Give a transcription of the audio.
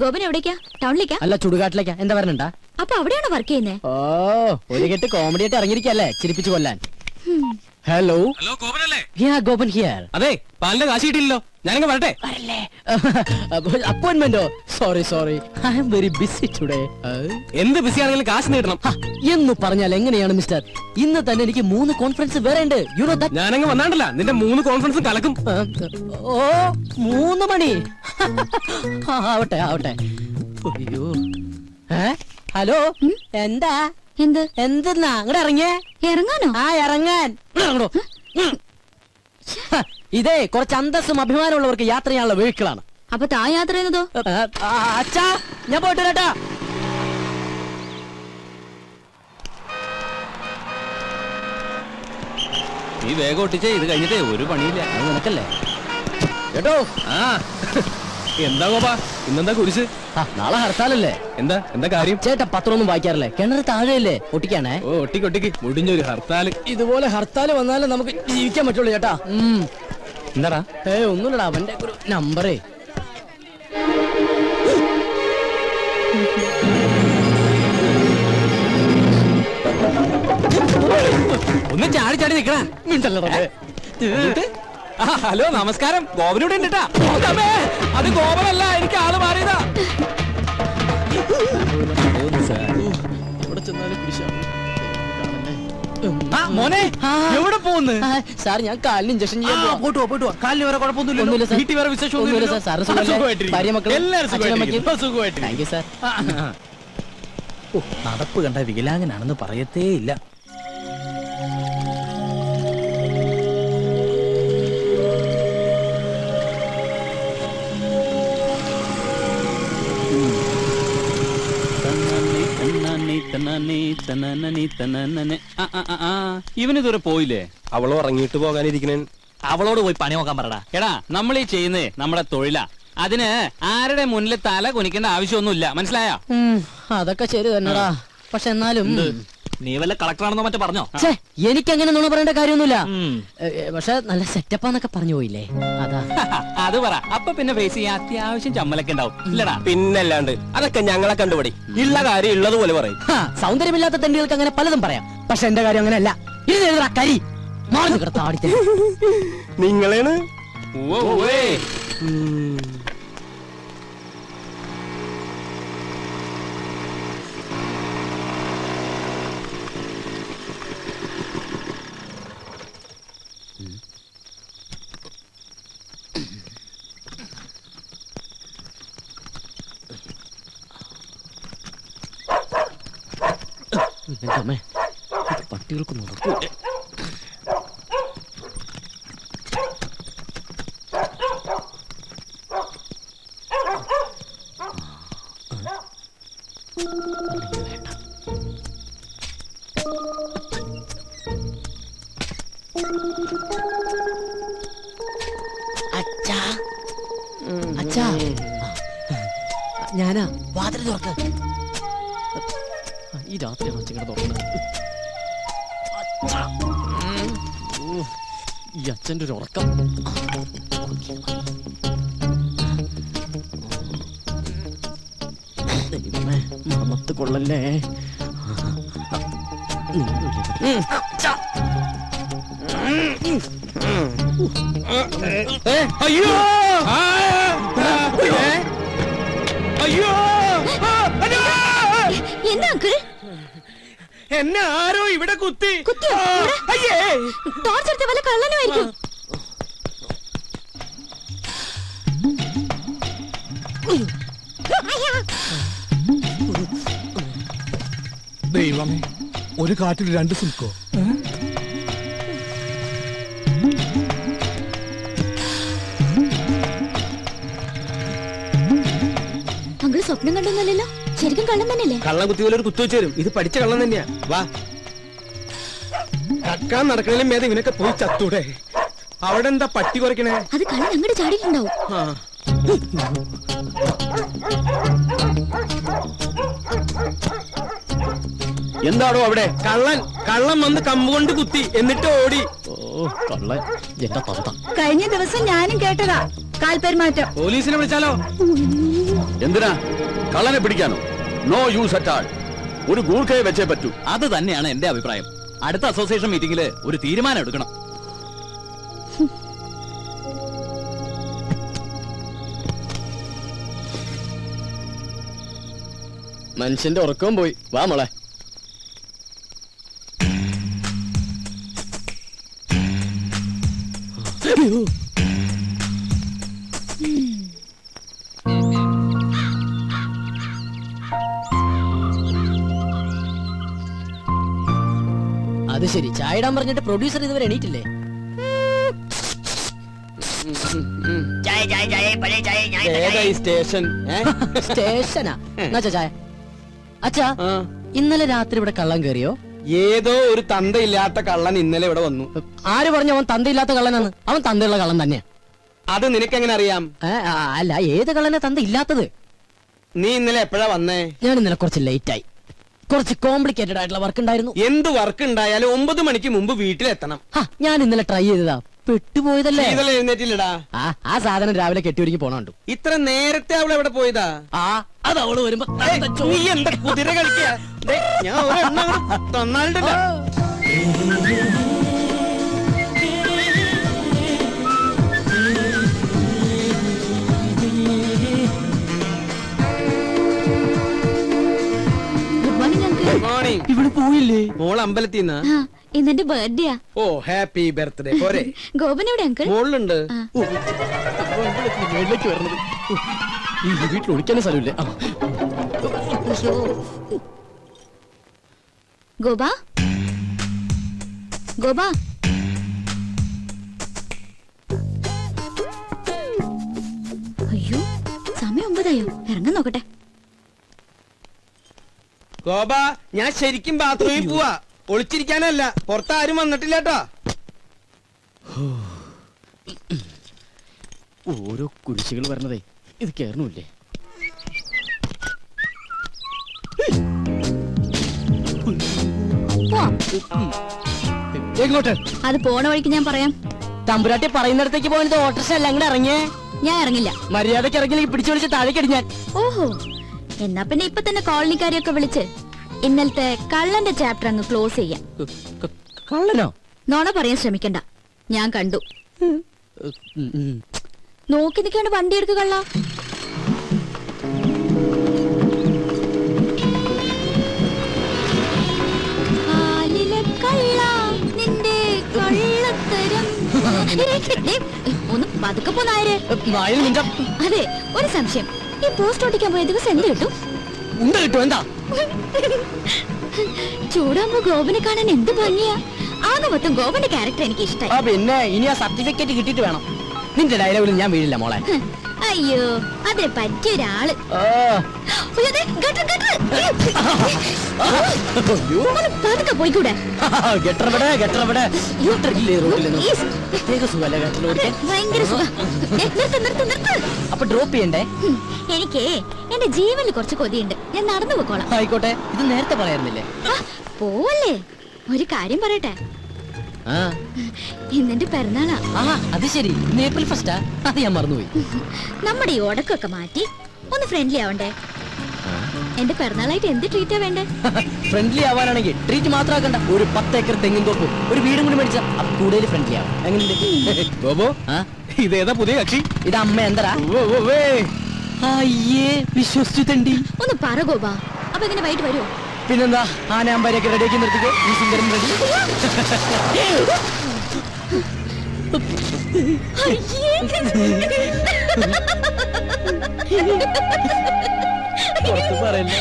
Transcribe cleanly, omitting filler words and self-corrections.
ഗോപൻ എവിടേക്കാ? ടൗണിലേക്കാ? അല്ല, ചുടുകാട്ടിലേക്കാ. എന്താ പറഞ്ഞാ? അപ്പൊ അവിടെയാണോ വർക്ക് ചെയ്യുന്നേ? ഓ, ഒരു കെട്ട് കോമഡി ആയിട്ട് ഇറങ്ങിയിരിക്കല്ലേ ചിരിപ്പിച്ചു കൊല്ലാൻ. ഹലോ ഹലോ, ഗോപനല്ലേ? ഗോപൻ ഹിയർ. അതെ, പാലിന്റെ കാശ് കിട്ടിയില്ലല്ലോ. ഞാനങ്ങ് വരട്ടെ. അപ്പോയിന്റ്മെന്റോ? Sorry I am very busy today. എന്ത് ബിസി ആണെങ്കിലും കാശ് കിട്ടണം എന്ന് പറഞ്ഞാൽ എങ്ങനെയാണ് മിസ്റ്റർ? ഇന്ന് തന്നെ എനിക്ക് 3 കോൺഫറൻസ് വേറെ ഉണ്ട്. You know that. ഞാനങ്ങ് വന്നാണ്ടല്ല, നിന്റെ 3 കോൺഫറൻസും കലക്കും. ഓ, 3 മണി. ആവട്ടെ. അയ്യോ, ഹലോ, എന്താ? എന്തെന്നാ അങ്ങോട്ട് ഇറങ്ങിയേ? ഇറങ്ങാനോ? ഇറങ്ങാൻ. ഇതേ കുറച്ച് അന്തസ്സും അഭിമാനമുള്ളവർക്ക് യാത്ര ചെയ്യാനുള്ള വെഹിക്കിളാണ്. അപ്പൊ താ യാത്ര ചെയ്യുന്നതോ? അച്ഛാ, ഞാൻ പോയിട്ട് വരാട്ടാ. നീ വേഗം ഒട്ടിച്ചേ, ഇത് കഴിഞ്ഞിട്ടേ ഒരു പണിയില്ല. അത് നിനക്കല്ലേ കേട്ടോ. എന്താ ഗോപാ, ഇന്നെന്താ കുരിശ്? നാളെ ഹർത്താലല്ലേ? എന്താ കാര്യം? ചേട്ടാ, പത്രമൊന്നും വായിക്കാറില്ലേ? കിണറ് താഴെയല്ലേ? ഒട്ടിക്കാണേ. ഓ, ഒട്ടിക്ക് മുടിഞ്ഞൊരു ഹർത്താല്. ഇതുപോലെ ഹർത്താല് വന്നാലേ നമുക്ക് ജീവിക്കാൻ പറ്റുള്ളൂ ചേട്ടാ. എന്താടാ? ഒന്നുമില്ലടാ, അവന്റെ ഒരു നമ്പറേ. ഒന്ന് ചാടി നിക്കണ. ഹലോ, നമസ്കാരം. ഗോപനൂടെ ഉണ്ട്. അത് ഗോപനല്ല, എനിക്ക് ആള് മാറിയതാ. മോനെ, എവിടെ പോകുന്നു? സാർ, ഞാൻ കാലിന് ഇഞ്ചക്ഷൻ ചെയ്യാൻ പോയിട്ട് കാലിന് വേറെ കുഴപ്പമൊന്നുമില്ല. വീട്ടിൽ വേറെ വിശേഷമൊന്നുമില്ല. നടപ്പ് കണ്ട വികലാംഗനാണെന്ന് പറയത്തേ ഇല്ല. ഇവനിതുവരെ പോയില്ലേ? അവളോ ഇറങ്ങിയിട്ട് പോകാനിരിക്കണേ. അവളോട് പോയി പണി നോക്കാൻ പറടാ. എടാ, നമ്മൾ ഈ ചെയ്യുന്നേ നമ്മുടെ തൊഴിലാ. അതിന് ആരുടെ മുന്നിൽ തല കുനിക്കേണ്ട ആവശ്യമൊന്നുമില്ല, മനസ്സിലായോ? അതൊക്കെ ശരി തന്നെടാ. പക്ഷെ എന്നാലും നീ വല്ല കളക്ടറാണെന്നോ മറ്റോ പറഞ്ഞോ? എനിക്കങ്ങനെ നുണ പറയേണ്ട കാര്യമൊന്നുമില്ല. പക്ഷെ നല്ല സെറ്റപ്പാന്നൊക്കെ പറഞ്ഞു പോയില്ലേ, അതാ. അത് പറ. അപ്പൊ പിന്നെ ഫേസ് ചെയ്യാൻ അത്യാവശ്യം ചമ്മലൊക്കെ ഉണ്ടാവും, ഇല്ലടാ? പിന്നല്ലാണ്ട്. അതൊക്കെ ഞങ്ങളെ കണ്ടുപടി. ഉള്ള കാര്യം ഉള്ളതുപോലെ പറയും. സൗന്ദര്യമില്ലാത്ത തെണ്ടികൾക്ക് അങ്ങനെ പലതും പറയാം. പക്ഷെ എന്റെ കാര്യം അങ്ങനെയല്ല. ഇത് കരി നിങ്ങളാണ്. പട്ടികൾക്ക് നടക്കൂ. അച്ഛാ, ഞാനാ. വാതിൽ തുറക്ക്. ഈ രാത്രിയാണ് അച്ഛങ്ങനെ തുറക്കുന്നത്. ഈ അച്ഛൻ്റെ ഒരു ഉറക്കം. മണത്ത് കൊള്ളല്ലേ. അയ്യോ അയ്യോ, എന്താ അങ്കിൾ? എന്നെ ആരോ ഇവിടെ കുത്തി. അയ്യേ, ടോർച്ചെടുത്ത വല്ല കള്ളനുമായിരിക്കും. ദൈവമേ, ഒരു കാട്ടിൽ 2 സിൽക്കോ? അങ്കിൾ സ്വപ്നം കണ്ടൊന്നല്ലോ, ശരിക്കും കള്ളം തന്നെയല്ലേ? കള്ളം കുത്തി പോലെ ഒരു കുത്തു വെച്ച് തരും. ഇത് പഠിച്ച കള്ളം തന്നെയാ. വാ, കക്കാൻ നടക്കണേലും മേധ ഇവനൊക്കെ പോയി ചത്തൂടെ. അവിടെ എന്താ പട്ടി കുറയ്ക്കണേ? അത് കള്ളൻ അങ്ങോട്ട് ചാടിയിട്ടുണ്ടാവും. എന്താണോ അവിടെ? കള്ളൻ വന്ന് കമ്പ് കൊണ്ട് കുത്തി, എന്നിട്ട് ഓടി. കള്ളൻ. കഴിഞ്ഞ ദിവസം ഞാനും കേട്ടതാ, കാൽപെരുമാറ്റം. പോലീസിനെ വിളിച്ചാലോ? എന്തിനാ? കള്ളനെ പിടിക്കാനോ? No use at all. ഒരു ഗൂർഖയെ വെച്ചേ പറ്റൂ. അത് തന്നെയാണ് എന്റെ അഭിപ്രായം. അടുത്ത അസോസിയേഷൻ മീറ്റിംഗില് ഒരു തീരുമാനം എടുക്കണം. മനുഷ്യന്റെ ഉറക്കവും പോയി. വാ മോളെ. അത് ശരി, ചായ ഇടാൻ പറഞ്ഞിട്ട് പ്രൊഡ്യൂസർ ഇതുവരെ എണീറ്റില്ലേ? ഏതാ ഈ സ്റ്റേഷൻ? സ്റ്റേഷനാ? എന്നാ ചായ. അച്ഛാ, ഇന്നലെ രാത്രി ഇവിടെ കള്ളം കേറിയോ? ഏതോ ഒരു തന്തയില്ലാത്ത കള്ളൻ ഇന്നലെ ഇവിടെ വന്നു. ആര് പറഞ്ഞു അവൻ തന്തയില്ലാത്ത കള്ളനാണ്? അവൻ തന്തയുള്ള കള്ളൻ തന്നെയാ. അത് നിനക്കെങ്ങനെ അറിയാം? അല്ല, ഏത് കള്ളനെ തന്ത ഇല്ലാത്തത്? നീ ഇന്നലെ എപ്പോഴാ വന്നേ? ഞാൻ ഇന്നലെ കുറച്ച് ലേറ്റ് ആയി. കുറച്ച് കോംപ്ലിക്കേറ്റഡ് ആയിട്ടുള്ള വർക്ക് ഉണ്ടായിരുന്നു. എന്ത് വർക്ക് ഉണ്ടായാലും 9 മണിക്ക് മുമ്പ് വീട്ടിലെത്തണം. ഞാൻ ഇന്നലെ ട്രൈ ചെയ്തതാ, പെട്ടുപോയതല്ലേ. ഇന്നലെ എഴുന്നേറ്റില്ലടാ. ആ സാധനം രാവിലെ കെട്ടിയൊരുക്കി പോണുണ്ടു. ഇത്ര നേരത്തെ അവൾ എവിടെ പോയതാ? അത് അവള് വരുമ്പോ നീ എന്താ കുതിര കളിക്കാ? ഞാൻ ഒരെണ്ണം അങ്ങട് തന്നാലുണ്ടല്ലോ. Good morning uncle. മോർണിംഗ്. ഇവിടെ പോയില്ലേ? മോൾ അമ്പലത്തിൽ നിന്നാ? ആ, ഇന്നെന്റെ ബർത്ത്ഡേയാ. ഓ, ഹാപ്പി ബർത്ത്ഡേ. പോരെ? ഗോപൻ എവിടെ അങ്കിൾ? മോളിലുണ്ട്. മേളിലേക്ക് വരണത്. ഈ വീട്ടിൽ ഒളിക്കാനും സ്ഥലമില്ലേ? ഗോപാ, ഗോപാ. അയ്യോ, സമയം 9 ഇറങ്ങാൻ നോക്കട്ടെ. ഗോപ, ഞാൻ ശരിക്കും ബാത്റൂമിൽ പോവാ. ഒളിച്ചിരിക്കാനല്ല. പുറത്താരും വന്നിട്ടില്ല കേട്ടോ. ഓരോ കുരിശുകൾ വരണതേ, ഇത് കേറണില്ലേ? എങ്ങോട്ട്? അത് പോണ വഴിക്ക് ഞാൻ പറയാം. തമ്പുരാട്ടി പറയുന്നിടത്തേക്ക് പോയത് ഓട്ടർഷ അല്ല, അങ്ങോട്ട് ഇറങ്ങിയേ. ഞാൻ ഇറങ്ങില്ല. മര്യാദക്ക് ഇറങ്ങി പിടിച്ചു വിളിച്ച് താഴേക്ക് ഞാൻ. ഓഹോ, എന്നാ പിന്നെ ഇപ്പൊ തന്നെ കോളനിക്കാരെയൊക്കെ വിളിച്ച് ഇന്നലത്തെ കള്ളന്റെ ചാപ്റ്റർ അങ്ങ് ക്ലോസ് ചെയ്യാം. കള്ളനോ? നോണ പറയാൻ ശ്രമിക്കണ്ട, ഞാൻ കണ്ടു. നോക്കി നിൽക്കാണ്ട് വണ്ടി എടുക്കുക കള്ള. ഒന്ന് പതുക്കെ പോന്നായര്. അതെ, ഒരു സംശയം. ഈ പോസ്റ്റ് ഓട്ടിക്കാൻ പോയ ദിവസം എന്ത് കിട്ടും? എന്താ ചൂടാകുമ്പോ ഗോപനെ കാണാൻ എന്ത് ഭംഗിയാ. ആകെ മൊത്തം ഗോപന്റെ ക്യാരക്ടർ എനിക്ക് ഇഷ്ടമായി. പിന്നെ ഇനി ആ സർട്ടിഫിക്കറ്റ് കിട്ടിയിട്ട് വേണം. നിന്റെ ഡയലോഗിൽ ഞാൻ വീഴില്ല മോളെ. അയ്യോ, അതിന് പറ്റിയൊരാള്. പതുക്കെ പോയിക്കൂടെ? ഭയങ്കര സുഖം. അപ്പൊ ഡ്രോപ്പ് ചെയ്യണ്ടേ? എനിക്കേ എന്റെ ജീവനിൽ കുറച്ച് കൊതിയുണ്ട്. ഞാൻ നടന്നു പോക്കോളാം. ആയിക്കോട്ടെ, ഇത് നേരത്തെ പറയാറുന്നില്ലേ? പോവല്ലേ, ഒരു കാര്യം പറയട്ടെ. ഇന്നെന്റെ പിറന്നാളാ. അത് ശരി, ഏപ്രിൽ ഫസ്റ്റാ? അത് ഞാൻ മറന്നുപോയി. നമ്മുടെ ഈ ഉടക്കൊക്കെ മാറ്റി ഒന്ന് ഫ്രണ്ട്ലി ആവണ്ടേ? എന്റെ പിറന്നാളായിട്ട് എന്ത് ട്രീറ്റാ വേണ്ടേ? ഫ്രണ്ട്ലി ആവാനാണെങ്കിൽ ട്രീറ്റ് മാത്രം ആക്കണ്ട, ഒരു 10 ഏക്കർ തെങ്ങിൻ തോപ്പും ഒരു വീടും കൂടി മേടിച്ച കൂടുതൽ ഫ്രണ്ട്ലി ആവും. എങ്ങനെയുണ്ട് ഗോപോ? ഇതേതാ പുതിയ കക്ഷി? ഇത് അമ്മ എന്തരാ? അയ്യേ, വിശ്വസിച്ചു തണ്ടി. ഒന്ന് പറ ഗോപാ, അപ്പൊ എങ്ങനെ വൈകിട്ട് വരുമോ? പിന്നെന്താ, ആനയാമ്പാരിയൊക്കെ റെഡിയാക്കി നിർത്തിക്കോ. ഈ സുന്ദരൻ റെഡി. അയ്യേ. പറയല്ലേ?